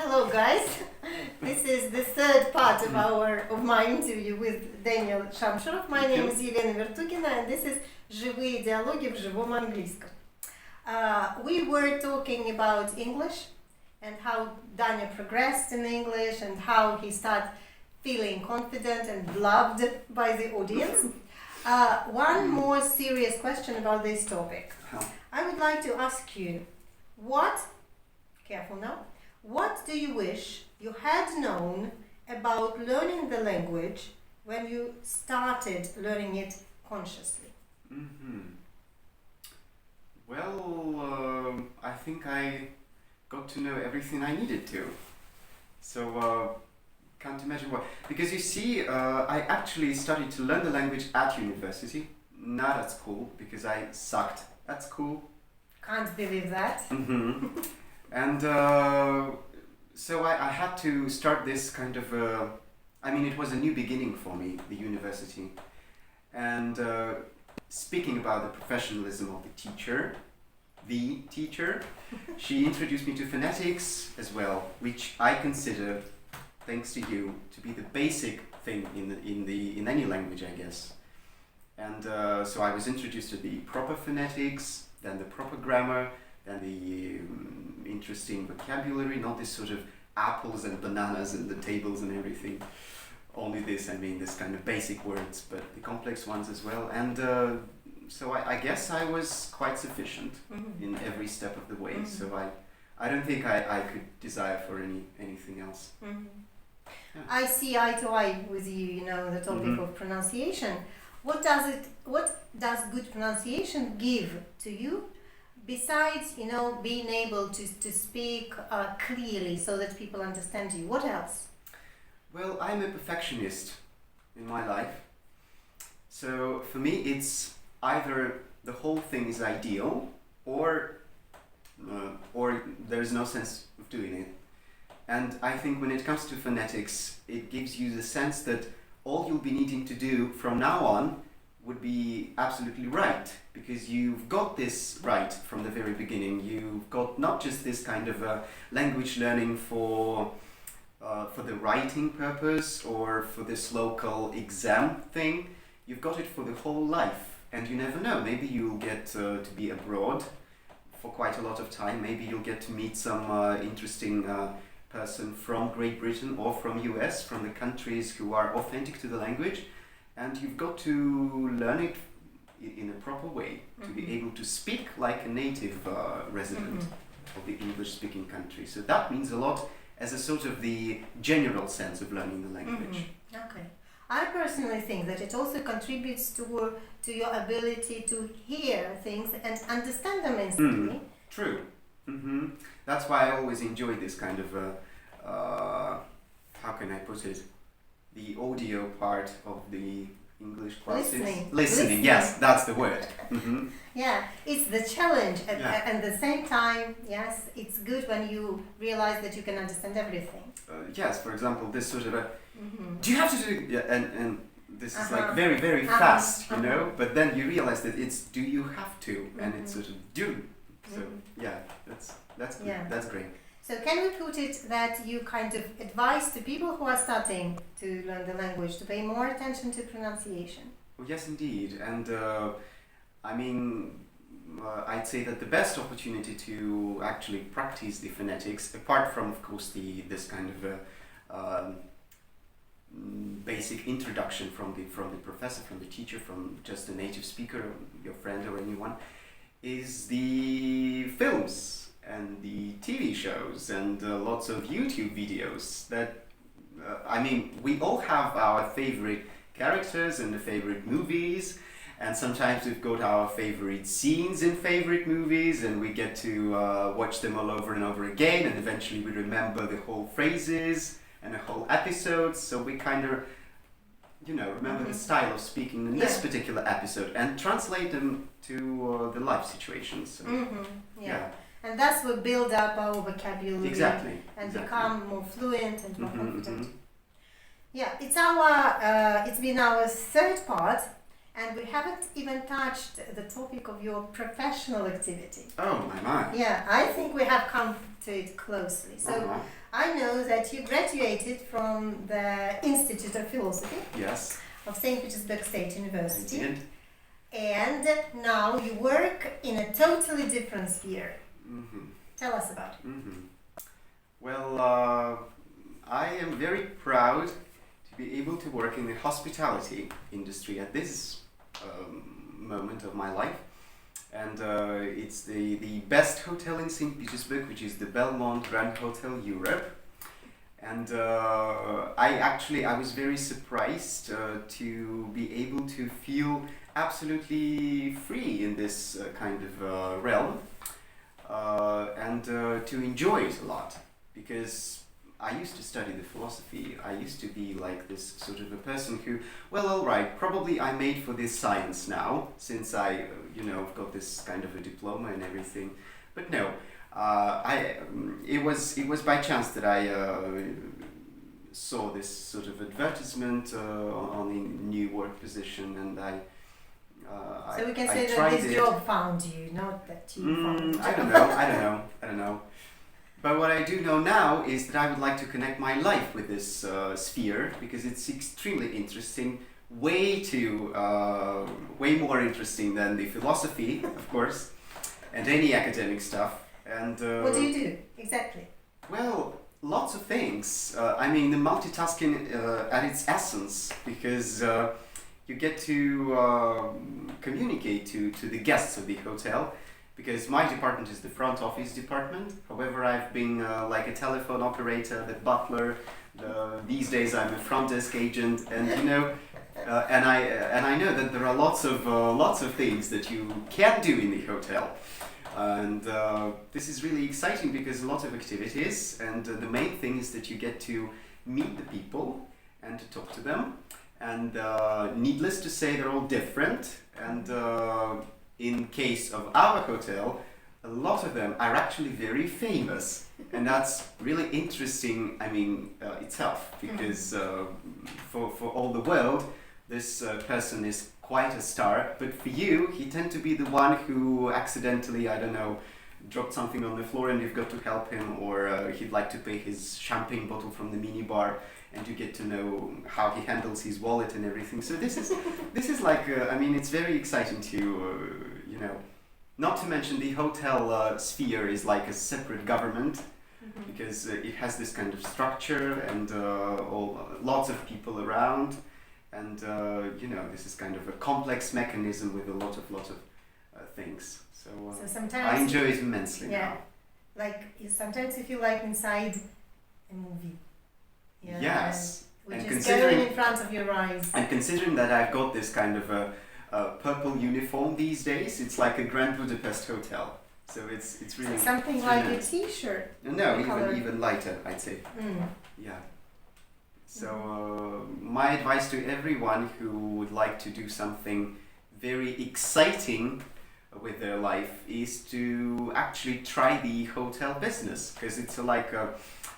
Hello, guys. This is the third part of my interview with Daniel Shamshurov. My name is Еленои Вертугинои, and this is «Живые диалоги в живом английском». We were talking about English and how Daniel progressed in English and how he started feeling confident and loved by the audience. One more serious question about this topic. I would like to ask you, careful now, what do you wish you had known about learning the language when you started learning it consciously? Well, I think I got to know everything I needed to. So, can't imagine why. Because you see, I actually started to learn the language at university, not at school, because I sucked at school. Can't believe that. And so I had to start this kind of, it was a new beginning for me, the university. And speaking about the professionalism of the teacher, she introduced me to phonetics as well, which I consider, thanks to you, to be the basic thing in any language, I guess. And so I was introduced to the proper phonetics, then the proper grammar, then the interesting vocabulary, not this sort of apples and bananas and the tables and everything. Only this kind of basic words, but the complex ones as well. And so I guess I was quite sufficient in every step of the way. So I don't think I could desire for anything else. Yeah. I see eye to eye with you, the topic of pronunciation. What does good pronunciation give to you? Besides, being able to speak clearly so that people understand you, what else? Well, I'm a perfectionist in my life. So for me, it's either the whole thing is ideal or there's no sense of doing it. And I think when it comes to phonetics, it gives you the sense that all you'll be needing to do from now on would be absolutely right, because you've got this right from the very beginning. You've got not just this kind of language learning for the writing purpose or for this local exam thing. You've got it for the whole life, and you never know. Maybe you'll get to be abroad for quite a lot of time. Maybe you'll get to meet some interesting person from Great Britain or from US, from the countries who are authentic to the language. And you've got to learn it in a proper way, to be able to speak like a native resident of the English-speaking country. So that means a lot as a sort of the general sense of learning the language. Okay. I personally think that it also contributes to your ability to hear things and understand them instantly. True. That's why I always enjoy this kind of, how can I put it? The audio part of the English classes. Listening, yes, that's the word. Yeah, it's the challenge. At the same time, yes, it's good when you realize that you can understand everything. Yes, for example, this sort of do you have to do, and this is like very, very fast, but then you realize that it's do you have to, and it's sort of do. So, yeah, that's good. Yeah. That's great. So can we put it that you kind of advise to people who are starting to learn the language to pay more attention to pronunciation? Well, yes, indeed. And I'd say that the best opportunity to actually practice the phonetics, apart from, of course, this kind of basic introduction from the professor, from the teacher, from just a native speaker, your friend or anyone, is the films and the TV shows and lots of YouTube videos that, we all have our favorite characters and the favorite movies, and sometimes we've got our favorite scenes in favorite movies and we get to watch them all over and over again, and eventually we remember the whole phrases and the whole episodes, so we kind of remember the style of speaking in this particular episode and translate them to the life situations. So, yeah. And that's what build up our vocabulary and exactly. become more fluent and more confident. Yeah, it's been our third part, and we haven't even touched the topic of your professional activity. Oh my! Yeah, I think we have come to it closely. So I know that you graduated from the Institute of Philosophy Yes, of St. Petersburg State I University. did. And now you work in a totally different sphere. Mm-hmm. Tell us about it. Mm-hmm. Well, I am very proud to be able to work in the hospitality industry at this moment of my life. And it's the best hotel in St. Petersburg, which is the Belmont Grand Hotel Europe. And I was very surprised to be able to feel absolutely free in this kind of realm and to enjoy it a lot, because I used to study the philosophy. I used to be like this sort of a person who, well, all right, probably I'm made for this science now, since I, I've got this kind of a diploma and everything. But no, it was by chance that I saw this sort of advertisement on the new work position, and So we can I say that tried this it. job found you, not that you found the I job. don't know. But what I do know now is that I would like to connect my life with this sphere, because it's extremely interesting, way more interesting than the philosophy, of course, and any academic stuff. And What do you do exactly? well, lots of things. The multitasking at its essence, because you get to communicate to the guests of the hotel, because my department is the front office department. However, I've been like a telephone operator, the butler. These days, I'm a front desk agent, and and I know that there are lots of things that you can do in the hotel. And this is really exciting, because a lot of activities, and the main thing is that you get to meet the people and to talk to them. And needless to say, they're all different. And in case of our hotel, a lot of them are actually very famous, and that's really interesting. Itself, because for all the world, this person is quite a star, but for you, he tend to be the one who accidentally, I don't know, dropped something on the floor, and you've got to help him, or he'd like to pay his champagne bottle from the minibar, and you get to know how he handles his wallet and everything. So this is like, it's very exciting to, not to mention the hotel sphere is like a separate government, because it has this kind of structure and lots of people around. And this is kind of a complex mechanism with a lot of things. So sometimes I enjoy it immensely yeah, now. like sometimes you feel like inside a movie. Yeah, Yes, which and is going in front of your eyes. And considering that I've got this kind of a purple uniform these days, it's like a Grand Budapest hotel. So it's really Something it's like really a nice. T-shirt. No, color. even lighter, I'd say. Mm. Yeah. So my advice to everyone who would like to do something very exciting with their life is to actually try the hotel business, because it's like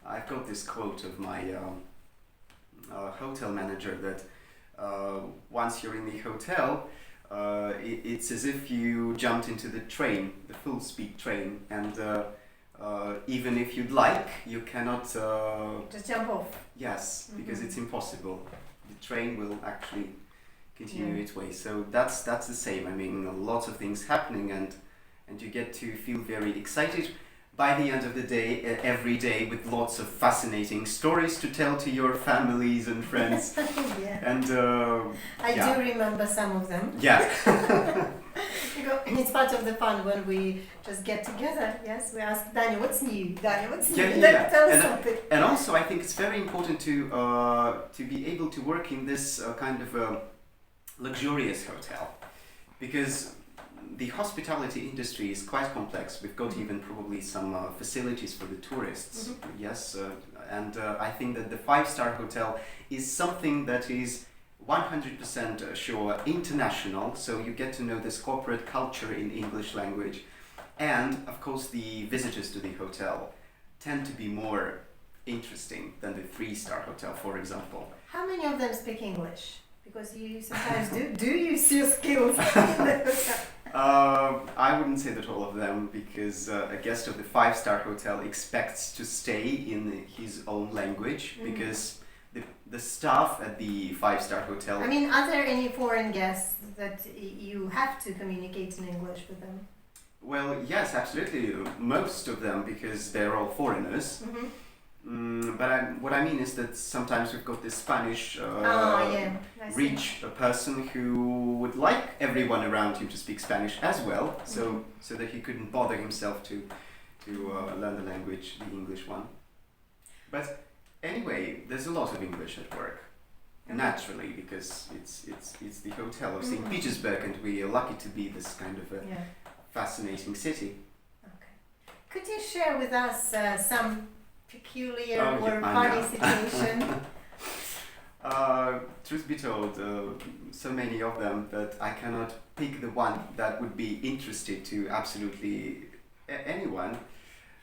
I've got this quote of my hotel manager that once you're in the hotel, it's as if you jumped into the train, the full speed train, and even if you'd like, you cannot Just jump off. yes, because Mhm. it's impossible. The train will actually continue Yeah. its way. So that's the same. Lots of things happening, and you get to feel very excited by the end of the day, every day, with lots of fascinating stories to tell to your families and friends. Yeah. And I yeah. do remember some of them. Yeah. It's part of the fun when we just get together. Yes, we ask Daniel, what's new? Daniel, what's new? Yeah. Tell us something. And also, I think it's very important to be able to work in this kind of luxurious hotel, because the hospitality industry is quite complex. We've got even probably some facilities for the tourists. Yes, and I think that the 5-star hotel is something that is 100% sure international, so you get to know this corporate culture in English language, and of course the visitors to the hotel tend to be more interesting than the 3-star hotel, for example. How many of them speak English? Because you sometimes do use your skills in the hotel. I wouldn't say that all of them, because a guest of the five-star hotel expects to stay in his own language, because the staff at the five-star hotel. I mean, are there any foreign guests that you have to communicate in English with them? Well, yes, absolutely, most of them, because they're all foreigners. But what I mean is that sometimes we've got this Spanish reach a person who would like everyone around him to speak Spanish as well, so that he couldn't bother himself to learn the language, the English one. But anyway, there's a lot of English at work, naturally, because it's the hotel of St. Petersburg, and we are lucky to be this kind of a fascinating city. Okay. Could you share with us some peculiar or funny funny situation? Truth be told, so many of them that I cannot pick the one that would be interested to absolutely anyone.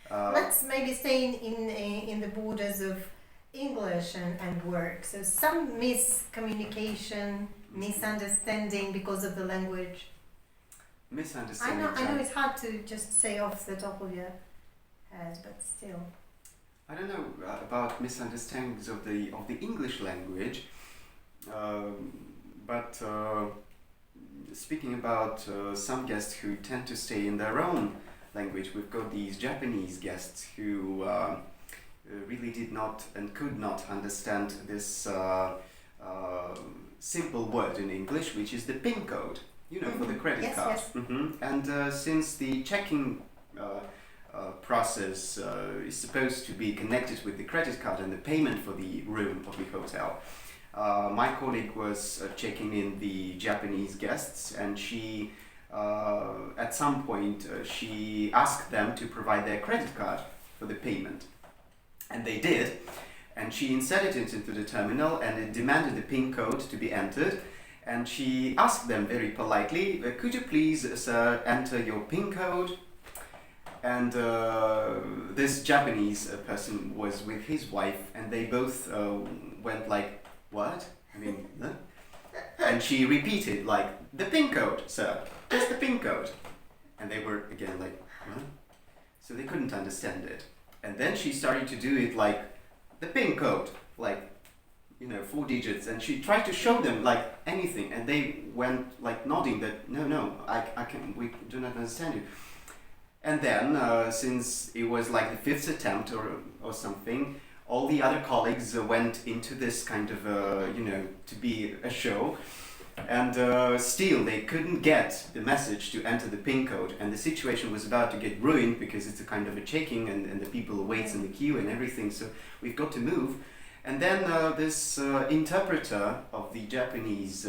Let's maybe stay in the borders of English and work. So some miscommunication, misunderstanding because of the language. Misunderstanding. I know it's hard to just say off the top of your head, but still. I don't know about misunderstandings of the English language, but speaking about some guests who tend to stay in their own language, we've got these Japanese guests who really did not and could not understand this simple word in English, which is the PIN code, for the credit card. Yes. And since the checking process is supposed to be connected with the credit card and the payment for the room of the hotel, my colleague was checking in the Japanese guests, and she at some point she asked them to provide their credit card for the payment, and they did, and she inserted it into the terminal, and it demanded the PIN code to be entered, and she asked them very politely, could you please, sir, enter your PIN code? And this Japanese person was with his wife, and they both went like, what? I mean, huh? And she repeated, like, the PIN code, sir, just the PIN code. And they were again like, what? So they couldn't understand it. And then she started to do it like, the PIN code, like, 4 digits. And she tried to show them like anything, and they went like nodding that, no, we do not understand you. And then, since it was like the 5th attempt or something, all the other colleagues went into this kind of, to be a show, and still they couldn't get the message to enter the PIN code, and the situation was about to get ruined because it's a kind of a checking, and the people waits in the queue and everything, so we've got to move. And then this interpreter of the Japanese,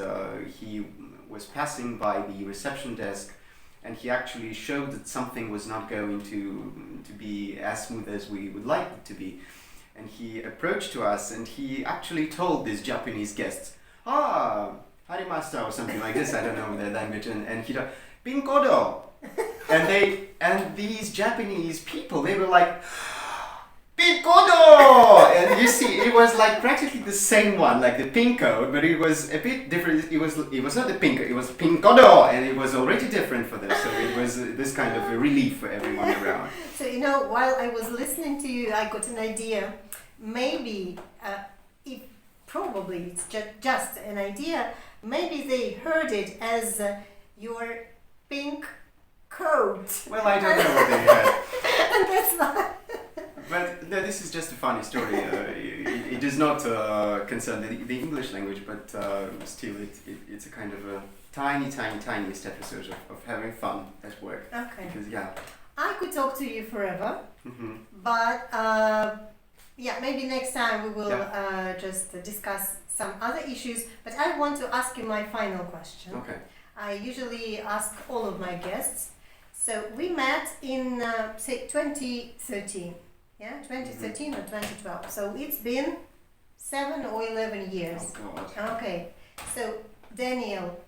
he was passing by the reception desk, and he actually showed that something was not going to be as smooth as we would like it to be. And he approached to us, and he actually told these Japanese guests, harimashita, or something like this, I don't know their language, and he told, PIN kodo! And these Japanese people, they were like, PIN kodo! And you see, it was like practically the same one, like the PIN code, but it was a bit different. It was not the PIN code, it was PIN kodo, and it was already different for them. So it was this kind of a relief for everyone around. So while I was listening to you, I got an idea. Maybe, if probably it's just an idea. Maybe they heard it as your pink coat. Well, I don't know what they heard. And that's why. But no, this is just a funny story. It does not concern the English language, but still it's a kind of a tiniest episode of having fun at work. Okay. Because I could talk to you forever, but maybe next time we will just discuss some other issues. But I want to ask you my final question. Okay. I usually ask all of my guests. So we met in say 2013. Yeah, 2013 or 2012. So it's been 7 or 11 years. Oh God. Okay. So Daniel,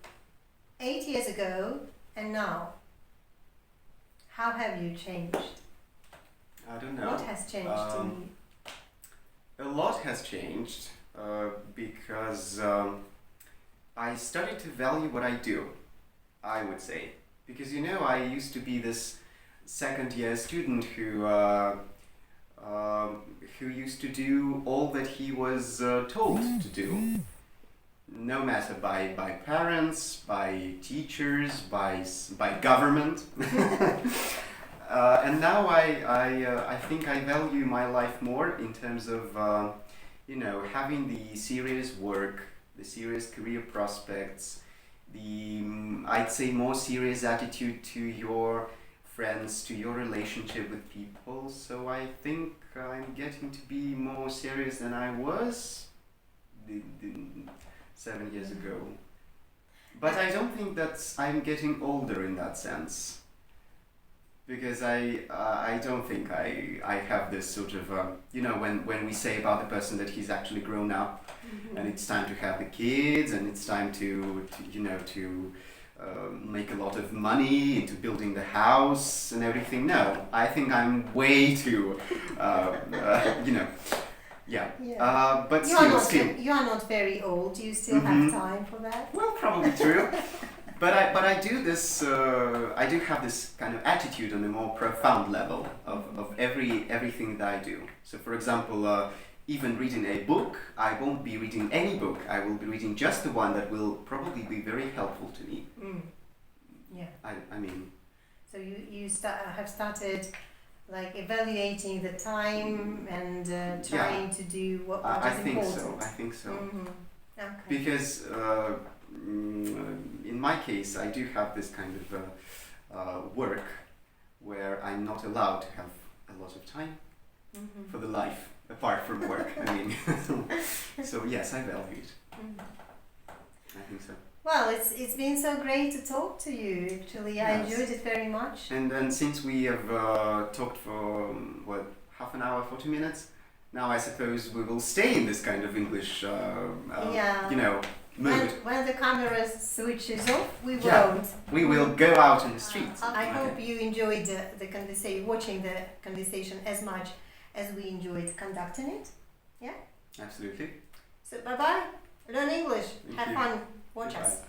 8 years ago and now, how have you changed? I don't know. What has changed in you? A lot has changed because I started to value what I do, I would say. Because I used to be this second-year student who used to do all that he was told to do, no matter by parents, by teachers, by government. And now I think I value my life more in terms of having the serious work, the serious career prospects, the I'd say more serious attitude to your friends, to your relationship with people. So I think I'm getting to be more serious than I was 7 years ago. But I don't think I'm getting older in that sense. Because I don't think I have this sort of when we say about the person that he's actually grown up, and it's time to have the kids, and it's time to make a lot of money into building the house and everything. No, I think I'm way too but still you are not very old. You still have time for that. Well, probably true. But I do this. I do have this kind of attitude on a more profound level of everything that I do. So, for example, even reading a book, I won't be reading any book. I will be reading just the one that will probably be very helpful to me. Yeah. I mean. So you have started like evaluating the time and trying to do what is important. I think so. Okay. Because. In my case, I do have this kind of work where I'm not allowed to have a lot of time for the life apart from work. I mean, so yes, I value it. I think so. Well, it's been so great to talk to you. Actually, I enjoyed it very much. And then since we have talked for half an hour, 40 minutes, now I suppose we will stay in this kind of English, mood. When the camera switches off, we won't. We will go out in the streets. I hope you enjoyed the conversation, watching the conversation as much as we enjoyed conducting it. Yeah? Absolutely. So bye-bye. Learn English. Thank Have you. fun. Watch Goodbye. us.